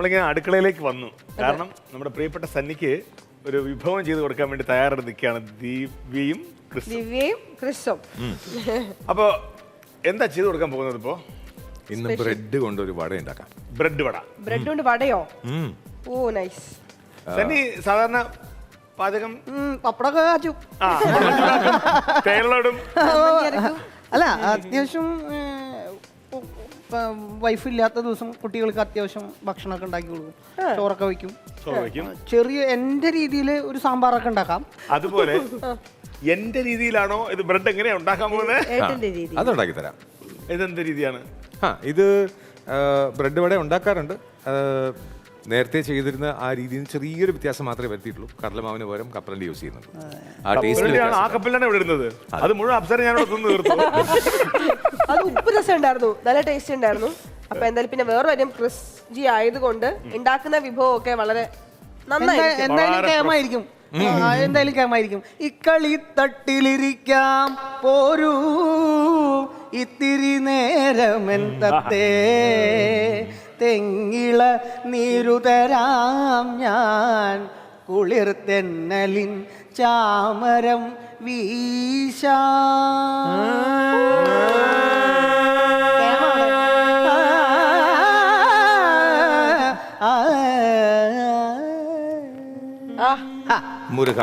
നമ്മളിങ്ങനെ അടുക്കളയിലേക്ക് വന്നു. കാരണം നമ്മുടെ പ്രിയപ്പെട്ട സന്നിക്ക് ഒരു വിഭവം ചെയ്ത് കൊടുക്കാൻ വേണ്ടി തയ്യാറെടുത്ത് നിൽക്കുകയാണ് ദിവ്യയും ക്രിസ്തും. അപ്പൊ എന്താ ചെയ്ത് കൊടുക്കാൻ പോകുന്നത് ഇപ്പോ? ഇന്ന് ബ്രെഡ് കൊണ്ട് ഒരു വട ഉണ്ടാക്കാം. ബ്രെഡ് വട. ബ്രെഡ് കൊണ്ട് വടയോ? ഓ നൈസ്. സന്നി സാധാരണ പാചകം പപ്പടമൊക്കെ കാച്ചു. തേങ്ങലോടും അല്ല, അത്യാവശ്യം വൈഫ് ഇല്ലാത്ത ദിവസം കുട്ടികൾക്ക് അത്യാവശ്യം ഭക്ഷണമൊക്കെ ഉണ്ടാക്കി കൊടുക്കും. ചോറൊക്കെ വയ്ക്കും. ചെറിയ എന്റെ രീതിയിൽ ഒരു സാമ്പാറൊക്കെ ഉണ്ടാക്കാം. അതുപോലെ എന്റെ രീതിയിലാണോ ഇത്? ബ്രെഡ് എങ്ങനെയാ ഉണ്ടാക്കാൻ പോകുന്നത്? അത് ഉണ്ടാക്കി തരാം. ഇതെന്ത് രീതിയാണ്? ഇത് ബ്രെഡ് വട ഉണ്ടാക്കാറുണ്ട്. നേരത്തെ ചെയ്തിരുന്ന ആ രീതിയിൽ ചെറിയൊരു വ്യത്യാസം മാത്രമേ വരുത്തിയിട്ടുള്ളൂ. കടലമാവിന് പകരം കപ്പലണ്ടി യൂസ് ചെയ്യുന്നുണ്ട്. ആ കപ്പലാണ് ഇവിടെ ഇരുന്നത്. അത് മുഴുവൻ അപ്സര ഞാൻ തീർത്തു. അത് ഉപ്പ് രസം ഉണ്ടായിരുന്നു, നല്ല ടേസ്റ്റ് ഉണ്ടായിരുന്നു. അപ്പൊ എന്തായാലും പിന്നെ വേറെ കാര്യം, ക്രിസ്ജി ആയതുകൊണ്ട് ഉണ്ടാക്കുന്ന വിഭവം ഒക്കെ വളരെ എന്തായാലും കേമായിരിക്കും. എന്തായാലും കേമായിരിക്കും. ഇക്കളി തട്ടിലിരിക്കാം പോരൂ ഇത്തിരി നേരമെൻ തത്തേ, തെങ്ങിള നീരുതരാം ഞാൻ കുളിർ തെന്നലിൻ ചാമരം വീശാ. മുരുക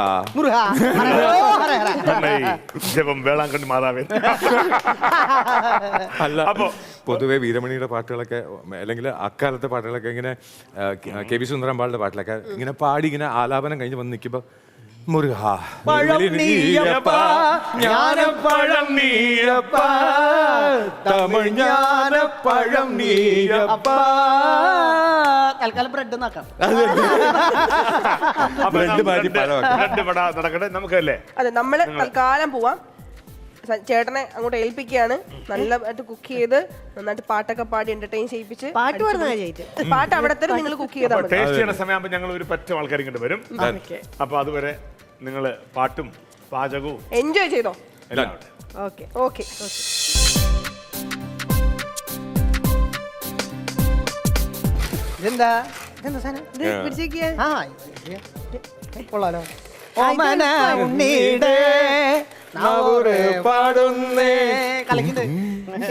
ജപം വേളാങ്കണ്ണി മാതാവേ. അല്ല, പൊതുവെ വീരമണിയുടെ പാട്ടുകളൊക്കെ അല്ലെങ്കിൽ അക്കാലത്തെ പാട്ടുകളൊക്കെ ഇങ്ങനെ കെ വി സുന്ദരമ്പാളുടെ പാട്ടിലൊക്കെ ഇങ്ങനെ പാടി ഇങ്ങനെ ആലാപനം കഴിഞ്ഞ് വന്ന് നിൽക്കുമ്പോ മുരുക തൽക്കാലം ബ്രെഡ് നോക്കാം. നമുക്കല്ലേ? അതെ, നമ്മള് തൽക്കാലം പോവാം. ചേട്ടനെ അങ്ങോട്ട് ഏൽപ്പിക്കുകയാണ്. നല്ലതായിട്ട് കുക്ക് ചെയ്ത് നന്നായിട്ട് പാട്ടൊക്കെ പാടി എന്റർടൈൻ ചെയ്യിപ്പിച്ച് പാട്ട് അവിടെ തന്നെ നിങ്ങൾ കുക്ക് ചെയ്താൽ മതി. ടേസ്റ്റ് ചെയ്യുന്ന സമയമാകുമ്പോൾ ഞങ്ങൾ ഒരു പറ്റ ആൾക്കാർ ഇങ്ങോട്ട് വരും. അപ്പൊ അതുവരെ നിങ്ങൾ പാട്ടും പാചകവും എൻജോയ് ചെയ്തോ. Okay okay. ഇതെന്താ സാധനം? കൊള്ളാലോ. ഓമന ഉണ്ണീടെ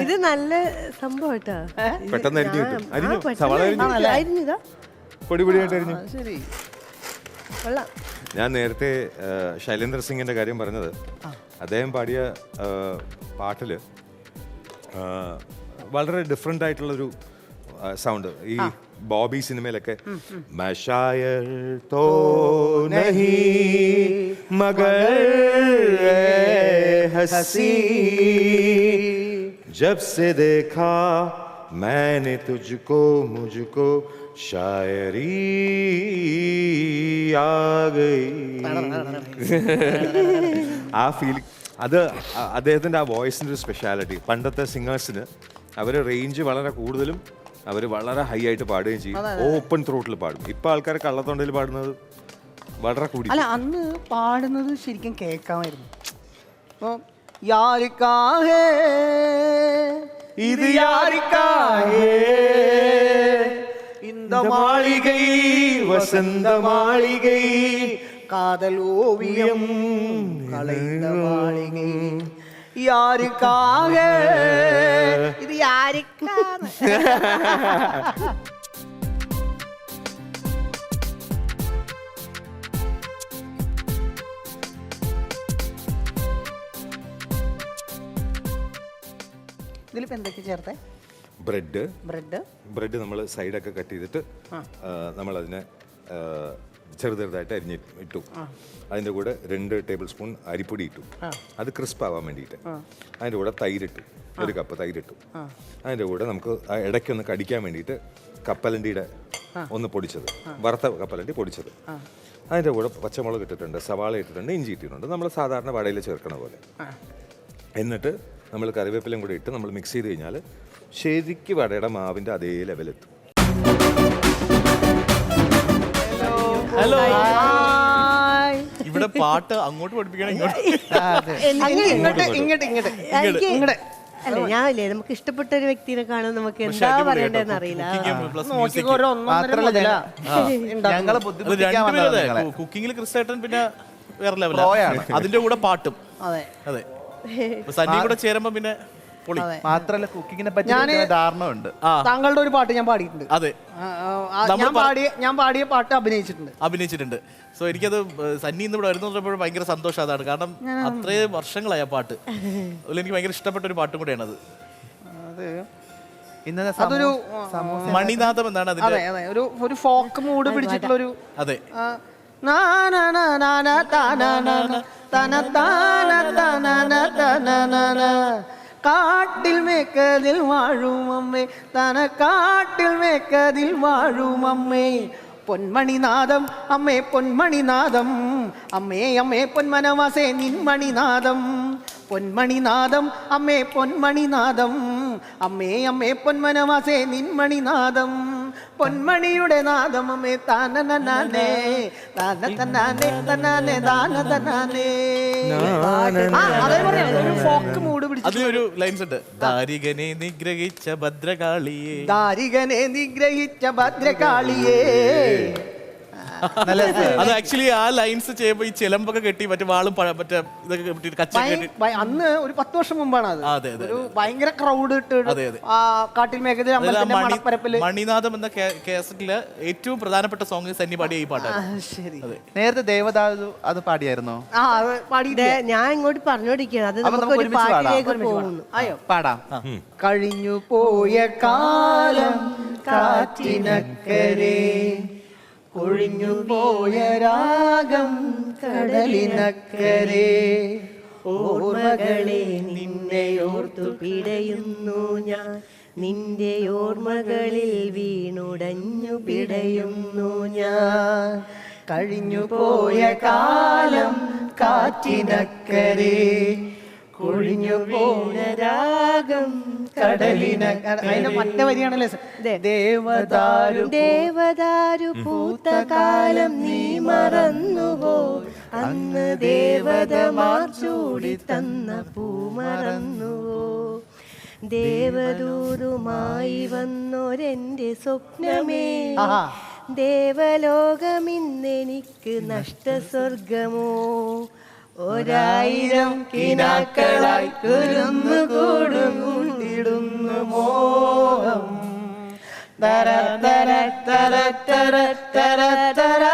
ഇത് നല്ല സംഭവം കേട്ടോ. പെട്ടെന്ന് അരിഞ്ഞു കിട്ടും. അരിഞ്ഞു സവാള അരിഞ്ഞതാ പൊടി പൊടിയായിട്ട് അരിഞ്ഞു. ശരി. ഞാൻ നേരത്തെ ശൈലേന്ദ്ര സിംഗിന്റെ കാര്യം പറഞ്ഞത്, അദ്ദേഹം പാടിയ പാട്ടില് വളരെ ഡിഫറെൻ്റ് ആയിട്ടുള്ളൊരു സൗണ്ട്. ഈ ബോബി സിനിമയിലൊക്കെ മഷായർ തോ നഹീ മഗർ ഹസീ ജബ് സെ ദേഖാ मैंने तुझको मुझको शायरी आ गई. ആ ഫീലിംഗ്, അത് അദ്ദേഹത്തിൻ്റെ ആ വോയിസിൻ്റെ ഒരു സ്പെഷ്യാലിറ്റി. പണ്ടത്തെ സിംഗേഴ്സിന് അവർ റേഞ്ച് വളരെ കൂടുതലും അവർ വളരെ ഹൈ ആയിട്ട് പാടുകയും ചെയ്യും. ഓപ്പൺ ത്രോട്ടിൽ പാടും. ഇപ്പം ആൾക്കാർ കള്ളത്തൊണ്ടയിൽ പാടുന്നത് വളരെ കൂടി. അല്ല, അന്ന് പാടുന്നത് ശരിക്കും കേൾക്കാമായിരുന്നു. അപ്പോൾ യാരിക്കാഹേ ഇത് യാരിക്കാഹേ இந்த மாளிகை வசந்த மாளிகை காதல் ஓவியம் கலைந்த மாளிகை யாருக்காக இது யாருக்காக. ഇതിലിപ്പോൾ എന്തൊക്കെ ചേർത്തേ? ബ്രെഡ് നമ്മൾ സൈഡൊക്കെ കട്ട് ചെയ്തിട്ട് നമ്മളതിനെ ചെറുതായിട്ട് ഇട്ടു. അതിൻ്റെ കൂടെ 2 ടേബിൾ സ്പൂൺ അരിപ്പൊടി ഇട്ടു. അത് ക്രിസ്പ് ആവാൻ വേണ്ടിയിട്ട്. അതിൻ്റെ കൂടെ തൈരിട്ടു, 1 കപ്പ് തൈരിട്ടു. അതിൻ്റെ കൂടെ നമുക്ക് ഇടയ്ക്കൊന്ന് കടിക്കാൻ വേണ്ടിയിട്ട് കപ്പലണ്ടിയുടെ ഒന്ന് പൊടിച്ചത്, വറുത്ത കപ്പലണ്ടി പൊടിച്ചത്. അതിൻ്റെ കൂടെ പച്ചമുളക് ഇട്ടിട്ടുണ്ട്, സവാള ഇട്ടിട്ടുണ്ട്, ഇഞ്ചി ഇട്ടിട്ടുണ്ട്, നമ്മൾ സാധാരണ വടയിൽ ചേർക്കണ പോലെ. എന്നിട്ട് നമ്മൾ കറിവേപ്പിലയും കൂടെ ഇട്ട് നമ്മൾ മിക്സ് ചെയ്ത് കഴിഞ്ഞാൽ ശരിക്ക് വടയുടെ മാവിൻ്റെ അതേ ലെവലെത്തും. ഹലോ, ഇവിടെ പാട്ട് അങ്ങോട്ട് പഠിപ്പിക്കണം, ഇങ്ങോട്ട് അല്ല ഞാനില്ലേ നമുക്ക് ഇഷ്ടപ്പെട്ട ഒരു വ്യക്തിനെ കാണുമ്പോൾ നമുക്ക് എന്താ പറയണ്ടെന്ന് അറിയില്ല. നോക്കിക്കോ, ഒരു ഒന്നൊന്നര മുതലാ ഞങ്ങളെ ബുദ്ധിമുട്ടിക്കാൻ വന്നതാണ് നിങ്ങളെ. കുക്കിങ്ങിൽ ക്രിസ്തേട്ടൻ പിന്നെ വേറെ Pro ആണ്. ലെവലാണ്. അതിന്റെ കൂടെ പാട്ടും. അതെ. അതെ. സണ്ണി കൂടെ ചേരുമ്പോ പിന്നെ പൊളി. മാത്രല്ല കുക്കിങ്ങിനെ പറ്റി ധാരണയുണ്ട്. താങ്കളുടെ ഒരു പാട്ട് ഞാൻ പാടിയിട്ടുണ്ട്. അതെ, ഞാൻ പാടിയ പാട്ട് അഭിനയിച്ചിട്ടുണ്ട്. സോ എനിക്കത് സണ്ണി ഇന്ന് ഇവിടെ വരുന്ന പറഞ്ഞപ്പോൾ ഭയങ്കര സന്തോഷം. അതാണ് കാരണം അത്രയും വർഷങ്ങളായി ആ പാട്ട്. അതുപോലെ എനിക്ക് ഭയങ്കര ഇഷ്ടപ്പെട്ട ഒരു പാട്ടും കൂടെയാണ് അത്. ഇന്നത്തെ അതൊരു മണിനാഥം എന്നാണ് അതിന്റെ. അതെ ഒരു ഫോക്ക് മൂഡ് പിടിച്ചിട്ടുള്ള ഒരു അതെ. കാട്ടിൽ മേക്കതിൽ വാഴും അമ്മേ തന കാട്ടിൽ മേക്കതിൽ വാഴും അമ്മേ പൊന്മണിനാദം അമ്മേ പൊന്മണിനാദം അമ്മേ അമ്മേ പൊന്മനവാസേ നിൻമണിനാദം പൊന്മണിനാദം അമ്മേ പൊന്മണിനാദം അമ്മേ അമ്മേ പൊന്മനവാസേ നിൻമണിനാദം പൊന്മണിയുടെ നാദം അമ്മേ താനനനാനേ താനതനാനേ തനാനേ താനതനാനേ. അതേപോലെ ഒരു ഫോക്ക് മൂഡ് പിടിച്ചു. അതിലൊരു ലൈൻസ് ഉണ്ട്. ദാരികനെ നിഗ്രഹിച്ച ഭദ്രകാളിയെ, ദാരികനെ നിഗ്രഹിച്ച ഭദ്രകാളിയേ. അത് ആക്ച്വലി ആ ലൈൻസ് ചെയ്യുമ്പോ ഈ ചിലമ്പൊക്കെ കെട്ടി മറ്റേ വാളും മറ്റേ ഇതൊക്കെ കെട്ടിട്ട് കച്ച കെട്ടി. അന്ന് ഒരു 10 വർഷം മുമ്പാണ് അത്. അതെ, അതെ, ഒരു ഭയങ്കര ക്രൗഡ് ഇട്ട് കാട്ടിൽ മേഖല അമ്പലത്തിന്റെ മണപ്പരപ്പില്. മണിനാഥം എന്ന കേസറ്റില് ഏറ്റവും പ്രധാനപ്പെട്ട സോങ് സന്നി പാടിയ ഈ പാട്ടാണ്. ശരി. നേരത്തെ ദേവദാരു അത് പാടിയായിരുന്നോ? ഞാൻ ഇങ്ങോട്ട് പറഞ്ഞോണ്ടിരിക്കുകയാണ്. അത് നമുക്ക് ഒരു പാട്ടിലേക്ക് പോകുന്നു. പാടാം. കഴിഞ്ഞു പോയ കാലം കാറ്റിനക്കരെ ഒഴിഞ്ഞു പോയ രാഗം കടലിനക്കരെ ഓർമ്മകളെ നിന്നെ ഓർത്തു പിടയുന്നു ഞാൻ, നിന്റെ ഓർമ്മകളിൽ വീണുടഞ്ഞു പിടയുന്നു ഞാൻ. കഴിഞ്ഞു പോയ കാലം കാറ്റിനക്കരെ കൊഴിഞ്ഞു പോയ രാഗം കടലിനക്കരെ. മറ്റേ വരിയാണല്ലേ ദേവദാരു ദേവദാരു പൂത്ത കാലം നീ മറന്നുപോ, അന്ന് ദേവതമാർ ചൂടി തന്ന പൂ മറന്നുവോ. ദേവദൂതുമായി വന്നൊരെന്റെ സ്വപ്നമേ, ദേവലോകമിന്നെനിക്ക് നഷ്ടസ്വർഗമോ. 1000 കിനാക്കളായി കുരുന്നു കൂടുന്നിടുന്നു മോഹം. തര തര തര തര തര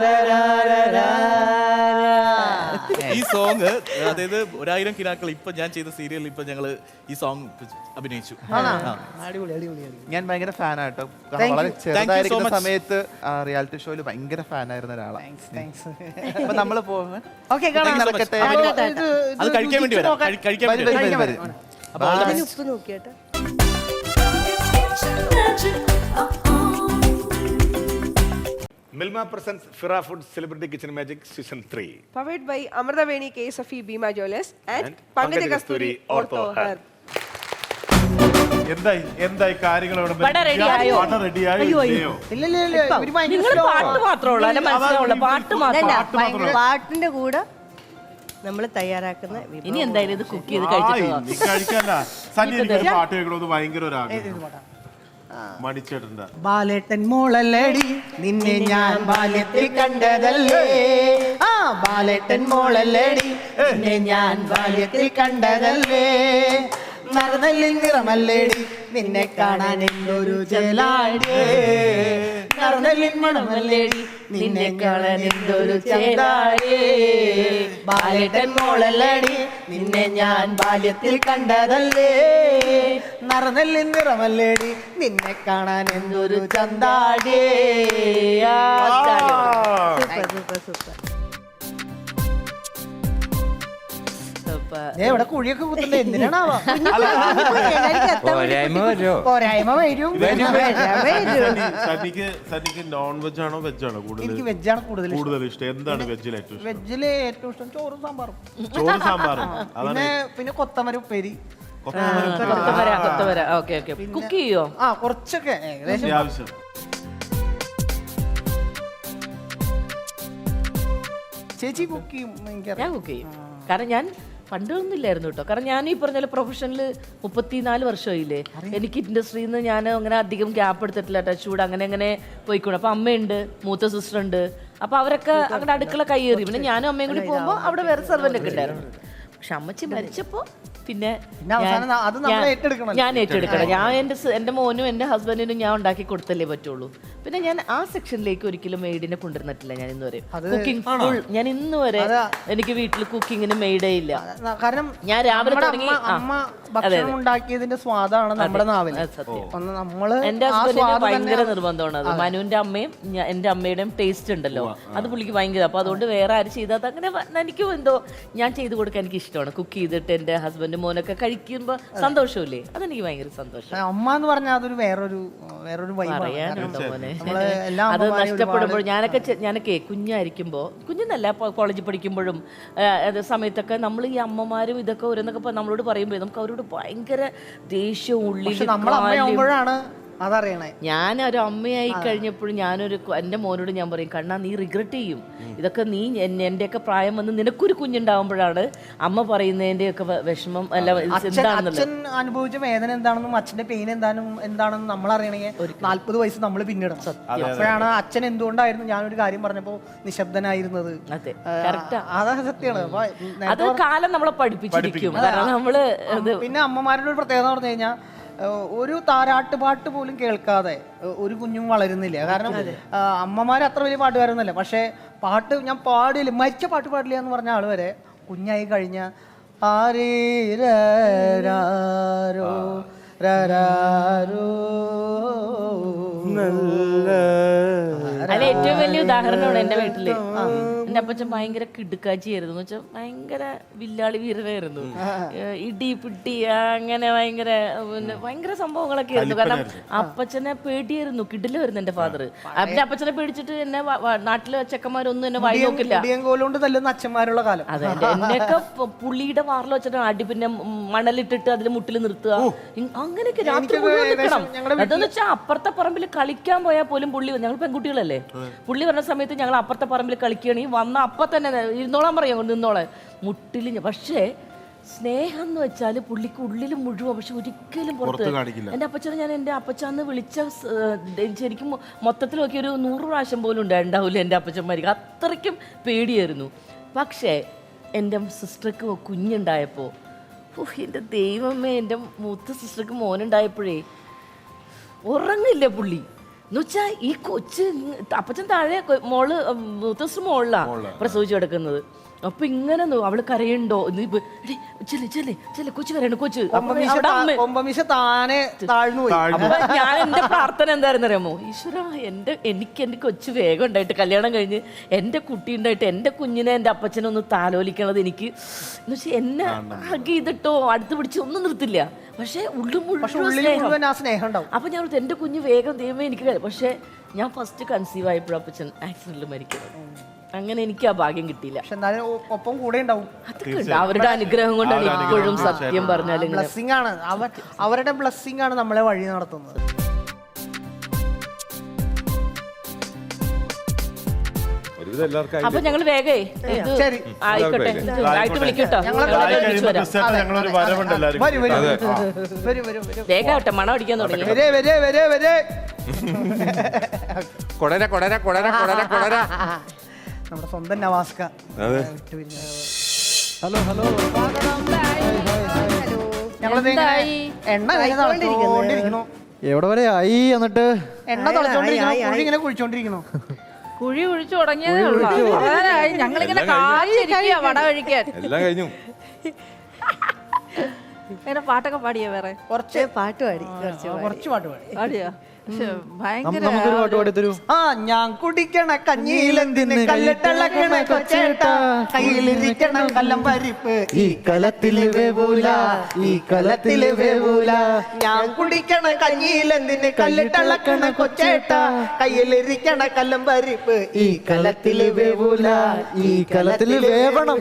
തര. ഈ സോങ് അതായത് 1000 കിനാക്കൾ ഇപ്പൊ ഞാൻ ചെയ്ത സീരിയലിൽ ഇപ്പൊ ഞങ്ങള് ഈ സോങ് അഭിനയിച്ചു. അടിപൊളി അടിപൊളി. ഞാൻ ഭയങ്കര ഫാനാട്ടോ. വളരെ ചെറുതായിരിക്കുന്ന സമയത്ത് റിയാലിറ്റി ഷോയിൽ ഭയങ്കര ഫാനായിരുന്ന ഒരാളാണ്. അപ്പൊ നമ്മള് പോകാൻ നടക്കട്ടെ. അത് കഴിക്കാൻ വേണ്ടി വരാം. കഴിക്കാൻ വേണ്ടി വരാം. ഉപ്പ് നോക്കിയാട്ടെ. Milma presents Fira Foods Celebrity Kitchen Magic Season 3. Powered by Amradaveni K. Safi Bima Jewellers and Pankaj Kasturi Ortho Hair. എന്തായി കാര്യങ്ങൾ അയ്യോ, പാട്ടിന്റെ കൂടെ നമ്മൾ തയ്യാറാക്കുന്ന ഇനി എന്തായാലും ഇത് കുക്ക് ചെയ്ത് കഴിച്ചിട്ട് പാട്ട് കേൾക്കണമെന്ന് ഭയങ്കര ഒരു ആഗ്രഹം. മണിച്ചേട്ടൻ്റെ ബാലേട്ടൻ മോളല്ലേടി നിന്നെ ഞാൻ ബാല്യത്തിൽ കണ്ടതല്ലേ. ബാലേട്ടൻ മോളല്ലേടി നിന്നെ ഞാൻ ബാല്യത്തിൽ കണ്ടതല്ലേ. നറുനെല്ലിൽ നിറമല്ലേടി നിന്നെ കാണാൻ എന്തൊരു ജലാടി. നറുനെല്ലിൻ മണമല്ലേടി നിന്നെ കാണാൻ എന്തൊരു ചന്താടി. ബാലേട്ടൻ മോളല്ലേടി നിന്നെ ഞാൻ ബാല്യത്തിൽ കണ്ടതല്ലേ. നറുനെല്ലിൻ നിറമല്ലേടി നിന്നെ കാണാൻ എന്തൊരു ചന്താടി. Super super. ഇവിടെ കുഴിയൊക്കെ കുത്തുന്നത് എന്തിനാണാവാ. പോരായ്മ വരും. സന്നിക്ക് നോൺ വെജ് ആണോ വെജ് ആണോ കൂടുതൽ? എനിക്ക് വെജാണ് കൂടുതൽ ഇഷ്ടം. എന്താണ് വെജിൽ ഏറ്റവും ഇഷ്ടം? വെജില് ഏറ്റവും ഇഷ്ടം ചോറും സാമ്പാറും. ചോറും സാമ്പാറും. പിന്നെ കൊത്തമര ഉപ്പേരി. കൊത്തവര. Okay okay. കുക്ക് ചെയ്യോ? കുറച്ചൊക്കെ ഏകദേശം. ആവശ്യം. ചേച്ചി കുക്ക് ചെയ്യും. ഞാൻ കുക്ക് ചെയ്യും. കാരണം ഞാൻ പണ്ടൊന്നും ഇല്ലായിരുന്നു കേട്ടോ. കാരണം ഞാൻ ഈ പറഞ്ഞ പ്രൊഫഷനിൽ 34 വർഷമായില്ലേ. എനിക്ക് ഇൻഡസ്ട്രിയിൽ നിന്ന് ഞാൻ അങ്ങനെ അധികം ഗ്യാപ്പ് എടുത്തിട്ടില്ല. ടച്ച് അങ്ങനെ പോയിക്കൂടെ. അപ്പം അമ്മയുണ്ട്, മൂത്ത സിസ്റ്റർ ഉണ്ട്. അപ്പം അവരൊക്കെ അങ്ങനെ അടുക്കള കയ്യേറി. പിന്നെ ഞാനും അമ്മയും കൂടി പോകുമ്പോൾ അവിടെ വേറെ സെർവൻ്റ് ഒക്കെ ഉണ്ടായിരുന്നു. പക്ഷെ അമ്മച്ചി മരിച്ചപ്പോൾ പിന്നെ ഞാൻ ഏറ്റെടുക്കണം. ഞാൻ എൻ്റെ മോനും എൻ്റെ ഹസ്ബൻഡിനും ഞാൻ ഉണ്ടാക്കി കൊടുത്തല്ലേ പറ്റുള്ളൂ. പിന്നെ ഞാൻ ആ സെക്ഷനിലേക്ക് ഒരിക്കലും മെയ്ഡിനെ കൊണ്ടുവന്നിട്ടില്ല. ഞാൻ ഇന്ന് വരെ കുക്കിംഗ് ഫുൾ ഞാൻ ഇന്ന് വരെ എനിക്ക് വീട്ടിൽ കുക്കിങ്ങിന് മെയ്ഡേ ഇല്ല. കാരണം ഞാൻ രാവിലെ തുടങ്ങി അമ്മ ഭക്ഷണം ഉണ്ടാക്കിയതിന്റെ സ്വാദാണ് നമ്മുടെ നാവിൽ. നമ്മള് എന്റെ ഹസ്ബൻഡിന് ഭയങ്കര നിർബന്ധമാണ് അത്. മനുവിന്റെ അമ്മയും എന്റെ അമ്മയുടെയും ടേസ്റ്റ് ഉണ്ടല്ലോ, അത് പുള്ളിക്ക് ഭയങ്കര. അപ്പൊ അതുകൊണ്ട് വേറെ ആര് ചെയ്താൽ അങ്ങനെ എനിക്കും എന്തോ ഞാൻ ചെയ്ത് കൊടുക്കാൻ എനിക്ക് ഇഷ്ടമാണ്. കുക്ക് ചെയ്തിട്ട് എന്റെ ഹസ്ബൻഡ് മോനൊക്കെ കഴിക്കുമ്പോ സന്തോഷമില്ലേ, അതെനിക്ക് ഭയങ്കര സന്തോഷം. അമ്മ എന്ന് പറഞ്ഞാൽ അതൊരു വേറൊരു പറയാനുണ്ടോ മോനെ. അത് നഷ്ടപ്പെടുമ്പോൾ ഞാനൊക്കെ കുഞ്ഞായിരിക്കുമ്പോ, കുഞ്ഞെന്നല്ല കോളേജിൽ പഠിക്കുമ്പോഴും സമയത്തൊക്കെ നമ്മൾ ഈ അമ്മമാരും ഇതൊക്കെ ഓരോന്നൊക്കെ നമ്മളോട് പറയുമ്പോൾ നമുക്ക് അവരോട് ഭയങ്കര ദേഷ്യവും ഉള്ളിൽ. അതറിയണേ. ഞാനൊരു അമ്മയായി കഴിഞ്ഞപ്പോഴും എൻ്റെ മോനോട് ഞാൻ പറയും, കണ്ണാ നീ റിഗ്രറ്റ് ചെയ്യും ഇതൊക്കെ. നീ എൻ്റെയൊക്കെ പ്രായം വന്ന് നിനക്കൊരു കുഞ്ഞുണ്ടാവുമ്പോഴാണ് അമ്മ പറയുന്നതിൻ്റെയൊക്കെ വിഷമം അല്ല എന്താണെന്നുള്ളത്. അച്ഛൻ അനുഭവിച്ച വേദന എന്താണെന്നും അച്ഛന്റെ പെയിൻ എന്താണെന്നും നമ്മൾ അറിയണമെങ്കിൽ 40 വയസ്സ് നമ്മൾ പിന്നിടണം. അപ്പോഴാണ് അച്ഛൻ എന്തുകൊണ്ടായിരുന്നു ഞാനൊരു കാര്യം പറഞ്ഞപ്പോ നിശബ്ദനായിരുന്നത്. അതാണ് സത്യമാണ്. അത് കാലം നമ്മളെ പഠിപ്പിച്ചിരിക്കും. കാരണം നമ്മള് പിന്നെ അമ്മമാരുടെ ഒരു പ്രത്യേകത എന്ന് പറഞ്ഞു കഴിഞ്ഞാൽ ഒരു താരാട്ടുപാട്ട് പോലും കേൾക്കാതെ ഒരു കുഞ്ഞും വളരുന്നില്ല. കാരണം അമ്മമാർ അത്ര വലിയ പാട്ടുകാരൊന്നുമല്ല. പക്ഷെ പാട്ട് ഞാൻ പാടില്ല, മരിച്ച പാട്ട് പാടില്ല എന്ന് പറഞ്ഞ ആള് വരെ കുഞ്ഞായി കഴിഞ്ഞ ആരോ അല്ല ഏറ്റവും വലിയ ഉദാഹരണമാണ് എൻ്റെ വീട്ടില്. എൻ്റെ അപ്പച്ചൻ ഭയങ്കര കിടുക്കാച്ചിയായിരുന്നു. എന്ന് വെച്ചാൽ ഭയങ്കര വില്ലാളി വീരനായിരുന്നു. ഇടി പിട്ടി അങ്ങനെ ഭയങ്കര സംഭവങ്ങളൊക്കെ ആയിരുന്നു. കാരണം അപ്പച്ചനെ പേടിയായിരുന്നു, കിടിലായിരുന്നു എൻ്റെ ഫാദർ. പിന്നെ അപ്പച്ചനെ പേടിച്ചിട്ട് എന്നെ നാട്ടിലെ ചെക്കന്മാരൊന്നും എന്നെ വായി നോക്കില്ല. അച്ഛന്മാരുള്ള കാലം. അതെ, എന്നെയൊക്കെ പുള്ളിയുടെ വാറിൽ വെച്ചിട്ട് അടി, പിന്നെ മണലിട്ടിട്ട് അതിൽ മുട്ടിൽ നിർത്തുക, അങ്ങനെയൊക്കെ രാത്രി മുഴുവൻ നിൽക്കണം. അതെന്ന് വെച്ചാൽ അപ്പുറത്തെ പറമ്പിൽ കളിക്കാൻ പോയാൽ പോലും പുള്ളി, ഞങ്ങൾ പെൺകുട്ടികളല്ലേ, പുള്ളി പറഞ്ഞ സമയത്ത് ഞങ്ങൾ അപ്പുറത്തെ പറമ്പിൽ കളിക്കുകയാണെങ്കിൽ വന്ന അപ്പം തന്നെ ഇരുന്നോളാൻ പറയാം, നിന്നോളെ മുട്ടിൽ. പക്ഷേ സ്നേഹം എന്ന് വെച്ചാൽ പുള്ളിക്ക് ഉള്ളിൽ മുഴുവൻ, പക്ഷെ ഒരിക്കലും പുറത്ത്. എൻ്റെ അപ്പച്ചനെ ഞാൻ എൻ്റെ അപ്പച്ചാന്ന് വിളിച്ച ശരിക്കും മൊത്തത്തിൽ നോക്കി ഒരു 100 പ്രാവശ്യം പോലും ഉണ്ടാവില്ല എൻ്റെ അപ്പച്ചന്മാർക്ക്. അത്രയ്ക്കും പേടിയായിരുന്നു. പക്ഷേ എൻ്റെ സിസ്റ്റർക്ക് കുഞ്ഞുണ്ടായപ്പോൾ, എൻ്റെ ദൈവമേ, എൻ്റെ മൂത്ത സിസ്റ്റർക്ക് മോനുണ്ടായപ്പോഴേ ഉറങ്ങില്ല പുള്ളി. എന്ന് വെച്ചാൽ ഈ കൊച്ച് അപ്പച്ചൻ താഴെ, മോള് മൂത്ത സിസ്റ്റർ മോളിലാണ് പ്രസവിച്ചു കിടക്കുന്നത്. അപ്പൊ ഇങ്ങനെ അവള് കരയുണ്ടോ, കൊച്ചു കരയണ്ട, കൊച്ചു. ഞാൻ എന്റെ പ്രാർത്ഥന എന്തായിരുന്നു അറിയാമോ, ഈശ്വര എനിക്ക് എന്റെ കൊച്ചു വേഗം ഉണ്ടായിട്ട് കല്യാണം കഴിഞ്ഞ് എന്റെ കുട്ടി ഉണ്ടായിട്ട് എന്റെ കുഞ്ഞിനെ എന്റെ അപ്പച്ചനൊന്ന് താലോലിക്കണത് എനിക്ക് എന്ന് വെച്ചാൽ എന്നെ ഹഗ് ചെയ്തിട്ടോ അടുത്ത് പിടിച്ച് ഒന്നും നിർത്തില്ല. പക്ഷെ ഉള്ളിൽ മുഴുവൻ സ്നേഹം ഉണ്ടാവും. അപ്പൊ ഞാൻ എന്റെ കുഞ്ഞ് വേഗം ദൈവമേ എനിക്ക്. പക്ഷെ ഞാൻ ഫസ്റ്റ് കൺസീവ് ആയപ്പോഴും അപ്പച്ചൻ ആക്സിഡന്റിൽ മരിക്കുന്നത്. അങ്ങനെ എനിക്ക് ആ ഭാഗ്യം കിട്ടിയില്ല. ഒപ്പം കൂടെ ഉണ്ടാവും. അവരുടെ അനുഗ്രഹം കൊണ്ടാണ് ഇപ്പോഴും സത്യം പറഞ്ഞാൽ ബ്ലെസ്സിംഗ് ആണ്. അവരുടെ ബ്ലെസ്സിംഗ് ആണ് നമ്മളെ വഴി നടത്തുന്നത്. അപ്പൊ ഞങ്ങൾ വേഗേ ആയിക്കോട്ടെ, ആയിട്ട് വിളിക്കട്ടോ, വേഗാവട്ടെ, മണം അടിക്കാൻ തുടങ്ങി. നമ്മുടെ സ്വന്തം നവാസ്ക. Hello hello. എണ്ണ എവിടെ വരെ ആയി? എന്നിട്ട് എണ്ണ തളച്ചോണ്ടിരിക്കണോ, ഇങ്ങനെ കുഴിച്ചോണ്ടിരിക്കണോ? കുഴി കുഴിച്ചു തുടങ്ങിയതേ ഉള്ളൂ. ഞങ്ങളിങ്ങനെ കാലിരിക്കുക വട കഴിക്കാൻ. എല്ലാം കഴിഞ്ഞു. ഇങ്ങനെ പാട്ടൊക്കെ പാടിയോ? വേറെ കുറച്ച് പാട്ട് പാടി. പാടിയോ? ഭയങ്കര ആ ഞാൻ കുടിക്കണ കഞ്ഞിയിലെന്തിന് കല്ലിട്ടളക്കണ കൊച്ചേട്ട, കയ്യിലിരിക്കണ കല്ലം പരിപ്പ് ഈ കലത്തില് വേവൂല, ഈ കലത്തില് വേവൂല. ഞാൻ കുടിക്കണ കഞ്ഞിയിലെന്തിന് കല്ലിട്ടളക്കണ കൊച്ചേട്ട, കയ്യിലിരിക്കണ കല്ലം പരിപ്പ് ഈ കലത്തില് വേവൂല, ഈ കലത്തില് വേവണം.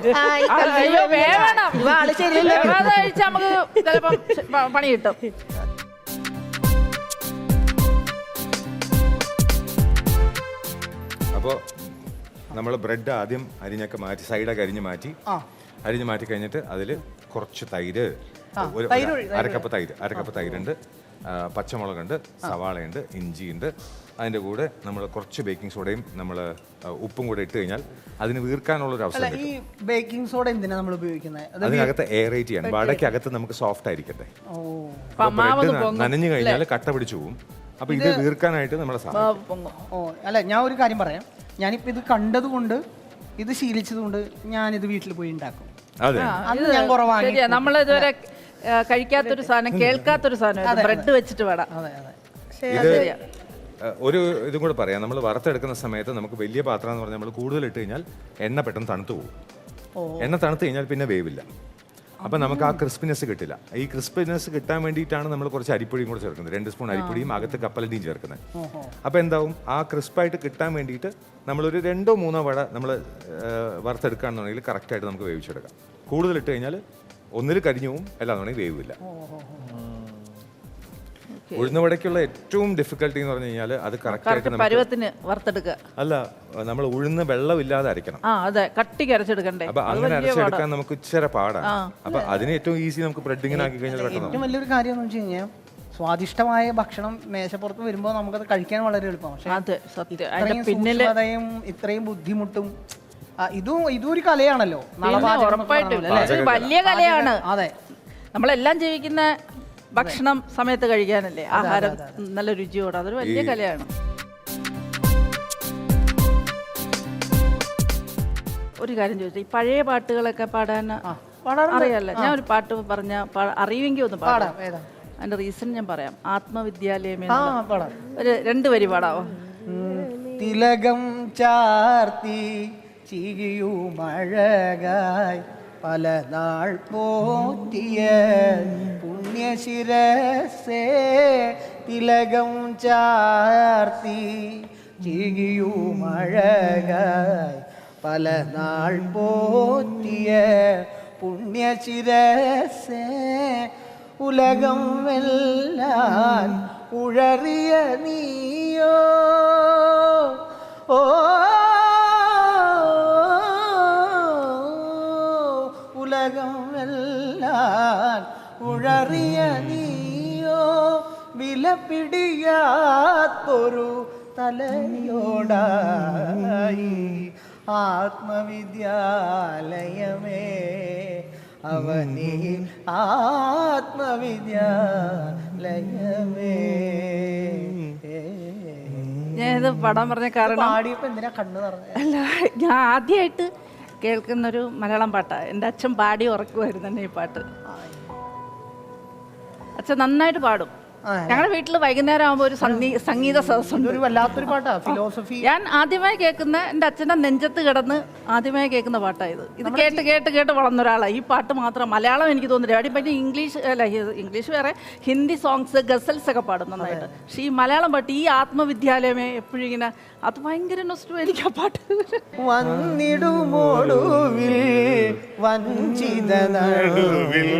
വേവണം, കഴിച്ചാൽ നമുക്ക് ചിലപ്പം പണി കിട്ടും. അപ്പോൾ നമ്മൾ ബ്രെഡ് ആദ്യം അരിഞ്ഞൊക്കെ മാറ്റി, സൈഡൊക്കെ അരിഞ്ഞ് മാറ്റി, അരിഞ്ഞ് മാറ്റി കഴിഞ്ഞിട്ട് അതിൽ കുറച്ച് തൈര്, ഒരു അരക്കപ്പ് തൈരുണ്ട്, പച്ചമുളകുണ്ട്, സവാളയുണ്ട്, ഇഞ്ചിയുണ്ട്. അതിൻ്റെ കൂടെ നമ്മൾ കുറച്ച് ബേക്കിംഗ് സോഡയും നമ്മൾ ഉപ്പും കൂടെ ഇട്ട് കഴിഞ്ഞാൽ അതിന് വീർക്കാനുള്ള ഒരു അവസരം ഈ കിട്ടും. ബേക്കിംഗ് സോഡ എന്തിനാ നമ്മൾ ഉപയോഗിക്കുന്നത്? അതിനകത്ത് എയറേറ്റ് ചെയ്യാൻ, വടക്കകത്ത് നമുക്ക് സോഫ്റ്റ് ആയിരിക്കട്ടെ. നനഞ്ഞു കഴിഞ്ഞാൽ കട്ട പിടിച്ചു പോകും. അപ്പൊ ഇത് വീർക്കാനായിട്ട് നമ്മളെ സഹായിക്കും. അല്ല, ഞാൻ ഒരു കാര്യം പറയാം. ഞാനിപ്പോ ഇത് കണ്ടതുകൊണ്ട്, ഇത് ശീലിച്ചതുകൊണ്ട് ഞാനിത് വീട്ടിൽ പോയി ഉണ്ടാക്കും. അതെ, അന്ന് ഞാൻ കുറവാണ്. നമ്മളിതുവരെ കഴിക്കാത്തൊരു സാധനം, കേൾക്കാത്തൊരു സാധനം ബ്രെഡ് വെച്ചിട്ട് വേണം. ഇത് ഒരു ഇതും കൂടെ പറയാം. നമ്മൾ വറുത്തെടുക്കുന്ന സമയത്ത് നമുക്ക് വലിയ പാത്രം എന്ന് പറഞ്ഞാൽ നമ്മൾ കൂടുതൽ ഇട്ട് കഴിഞ്ഞാൽ എണ്ണ പെട്ടെന്ന് തണുത്തു പോകും. എണ്ണ തണുത്ത് കഴിഞ്ഞാൽ പിന്നെ വേവില്ല. അപ്പം നമുക്ക് ആ ക്രിസ്പിനെസ് കിട്ടില്ല. ഈ ക്രിസ്പിനെസ് കിട്ടാൻ വേണ്ടിയിട്ടാണ് നമ്മൾ കുറച്ച് അരിപ്പൊടിയും കൂടെ ചേർക്കുന്നത്. 2 സ്പൂൺ അരിപ്പൊടിയും അകത്ത് കപ്പലണ്ടിയും ചേർക്കുന്നത്. അപ്പോൾ എന്താവും, ആ ക്രിസ്പായിട്ട് കിട്ടാൻ വേണ്ടിയിട്ട് നമ്മളൊരു 2-3 വട നമ്മൾ വറുത്തെടുക്കുകയാണെന്നുണ്ടെങ്കിൽ കറക്റ്റായിട്ട് നമുക്ക് വേവിച്ചെടുക്കാം. കൂടുതൽ ഇട്ട് കഴിഞ്ഞാൽ ഒന്നിൽ കരിഞ്ഞു പോവും, അല്ലാന്നുണ്ടെങ്കിൽ വേവില്ല. ഉഴുന്നുവടയ്ക്കുള്ള ഏറ്റവും ഡിഫിക്കൽട്ടി എന്ന് പറഞ്ഞു കഴിഞ്ഞാൽ അത് കറക്റ്റായിട്ട് പരുവത്തിന് വറുത്തെടുക്കുക. അല്ല, നമ്മൾ ഉഴുന്ന് വെള്ളമില്ലാതെ അരയ്ക്കണം. അതെ, കട്ടിക്ക് അരച്ചെടുക്കണ്ടേ. അപ്പൊ അങ്ങനെ അരച്ചെടുക്കാൻ നമുക്ക് ഇച്ചിരി പാടാണ്. അപ്പൊ അതിന് ഏറ്റവും ഈസി നമുക്ക് ബ്രെഡിങ്ങനെ ആക്കി കഴിഞ്ഞാൽ പെട്ടെന്ന്. ഏറ്റവും വലിയൊരു കാര്യം എന്ന് വെച്ച് കഴിഞ്ഞാൽ സ്വാദിഷ്ടമായ ഭക്ഷണം മേശപ്പുറത്ത് വരുമ്പോൾ നമുക്കത് കഴിക്കാൻ വളരെ എളുപ്പമാണ്. പക്ഷേ ഇത്രയും ബുദ്ധിമുട്ടും ഇതും ഒരു കലയാണല്ലോ. വലിയ കലയാണ്. അതെ, നമ്മളെല്ലാം ജീവിക്കുന്ന ഭക്ഷണം സമയത്ത് കഴിക്കാനല്ലേ, ആഹാരം നല്ല രുചിയോടെ, അതൊരു വലിയ കലയാണ്. ഒരു കാര്യം ചോദിച്ചു, ഈ പഴയ പാട്ടുകളൊക്കെ പാടാൻ അറിയാമല്ലോ. ഞാൻ ഒരു പാട്ട് പറഞ്ഞ അറിയുമെങ്കിൽ ഒന്ന് പാടാം. അതിന്റെ റീസൺ ഞാൻ പറയാം. ആത്മവിദ്യാലയമേ ഒരു 2 വരി പാടാവോ? തിലകം ചാർത്തി ചിരിയുമഴകായി പല നാൾ പോറ്റിയ പുണ്യശിരസേ, തിലകം ചാർത്തി ചിരിയുമഴകായി പല നാൾ പോറ്റിയ പുണ്യശിരസേ, ഉലകം വെല്ലാൻ ഉഴറിയ നീയോ, ഓ ഉലകം വെല്ലാൻ ഉഴറിയ നീയോ, വിലപിടിയാത്തൊരു തലയോടായി ആത്മവിദ്യാലയമേ അവനീ ആത്മവിദ്യാലയമേ. ഞാനിത് പാടാൻ പറഞ്ഞ കാരണം പാടിയപ്പോ എന്തിനാ കണ്ണു പറഞ്ഞത്? അല്ല, ഞാൻ ആദ്യമായിട്ട് കേൾക്കുന്നൊരു മലയാളം പാട്ടാണ്. എൻ്റെ അച്ഛൻ പാടി ഉറക്കുമായിരുന്നു തന്നെ ഈ പാട്ട്. അച്ഛൻ നന്നായിട്ട് പാടും. ഞങ്ങളുടെ വീട്ടിൽ വൈകുന്നേരം ആകുമ്പോൾ ഒരു സംഗീത സദസ്സുണ്ട്. ഒരു വല്ലാത്തൊരു പാട്ടാ, ഫിലോസഫി. ഞാൻ ആദ്യമായി കേൾക്കുന്ന, എൻ്റെ അച്ഛൻ്റെ നെഞ്ചത്ത് കിടന്ന് ആദ്യമായി കേൾക്കുന്ന പാട്ടായത്. ഇത് കേട്ട് കേട്ട് കേട്ട് വളർന്ന ഒരാളാണ്. ഈ പാട്ട് മാത്രം. മലയാളം എനിക്ക് തോന്നുന്നില്ല. അവിടെ പിന്നെ ഇംഗ്ലീഷ് വേറെ, ഹിന്ദി സോങ്സ്, ഗസൽസ് ഒക്കെ പാടും നന്നായിട്ട്. പക്ഷെ ഈ മലയാളം പാട്ട്, ഈ ആത്മവിദ്യാലയമേ എപ്പോഴും ഇങ്ങനെ, അത് ഭയങ്കര നൊസ്റ്റു എനിക്ക് ആ പാട്ട്. വന്നിടുമോടുവിൽ വഞ്ചിത നടുവിൽ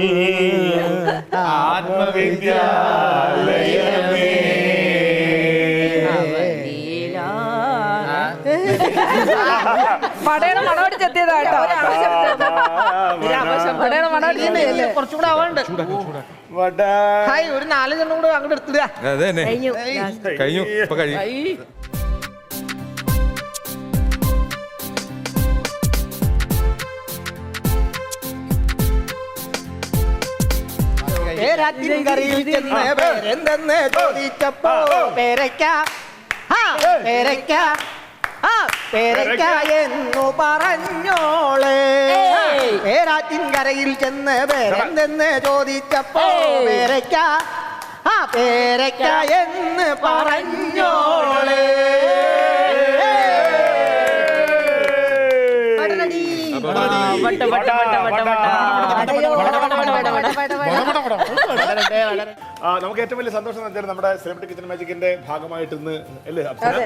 ആത്മവിദ്യാലയമേ പടയുടെ മണമടിച്ചെത്തിയതാട്ടോ. പടയുടെ മണമടിച്ചെത്തിയല്ലേ? കുറച്ചുകൂടെ ആവാണ്ട്. ഹായ്, ഒരു 4 ജനം കൂടെ അങ്ങോട്ട് എടുത്തിടുക. കഴിഞ്ഞു. ഇപ്പൊ കഴിയും. പേരാറ്റിൻകരയിൽ ചെന്ന് പേരെന്തെന്ന് ചോദിച്ചപ്പോ പേരയ്ക്ക പേരയ്ക്ക എന്നു പറഞ്ഞോളെ. പേരാറ്റിൻകരയിൽ ചെന്ന് പേരെന്തെന്ന് ചോദിച്ചപ്പോ പേരയ്ക്ക എന്ന് പറഞ്ഞോളെ. നമുക്ക് ഏറ്റവും വലിയ സന്തോഷം എന്ന് വെച്ചാൽ നമ്മുടെ സെലിബ്രിറ്റി കിച്ചൺ മാജിക്കിന്റെ ഭാഗമായിട്ട് ഇന്ന് അല്ലേ അപ്സര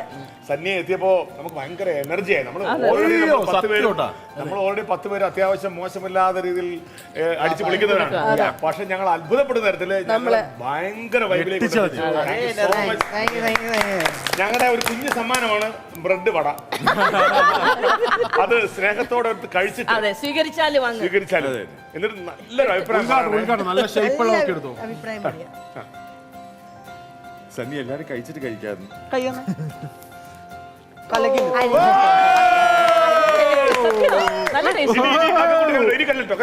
സന്നി എത്തിയപ്പോ നമുക്ക് ഭയങ്കര എനർജിയായി. നമ്മൾ ഓൾറെഡി 10 പേര് അത്യാവശ്യം മോശമില്ലാത്ത രീതിയിൽ അടിച്ചു പൊളിക്കുന്നവരാണ്. പക്ഷെ ഞങ്ങൾ അത്ഭുതപ്പെടുന്ന തരത്തില് ഞങ്ങള് ഭയങ്കര വൈബിലേക്ക് ഞങ്ങളുടെ ഒരു കുഞ്ഞു സമ്മാനമാണ് ബ്രെഡ് വട. അത് സ്നേഹത്തോടെ കഴിച്ചിട്ട് സ്വീകരിച്ചാലും എന്നിട്ട് നല്ലൊരു അഭിപ്രായം നല്ല ഷേപ്പുള്ള എടുത്തു. അഭിപ്രായം പറയാം. സണ്ണി എല്ലാരും കഴിച്ചിട്ട് കഴിക്കാറുണ്ട്. നല്ല ടേസ്റ്റ്. ഇനി കല്ലിട്ടോ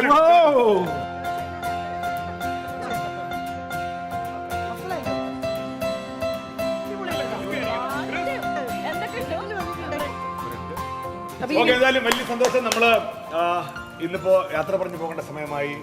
ഓക്കെ. എന്തായാലും വലിയ സന്തോഷം. നമ്മള് ഇന്നിപ്പോ യാത്ര പറഞ്ഞു പോകേണ്ട സമയമായി.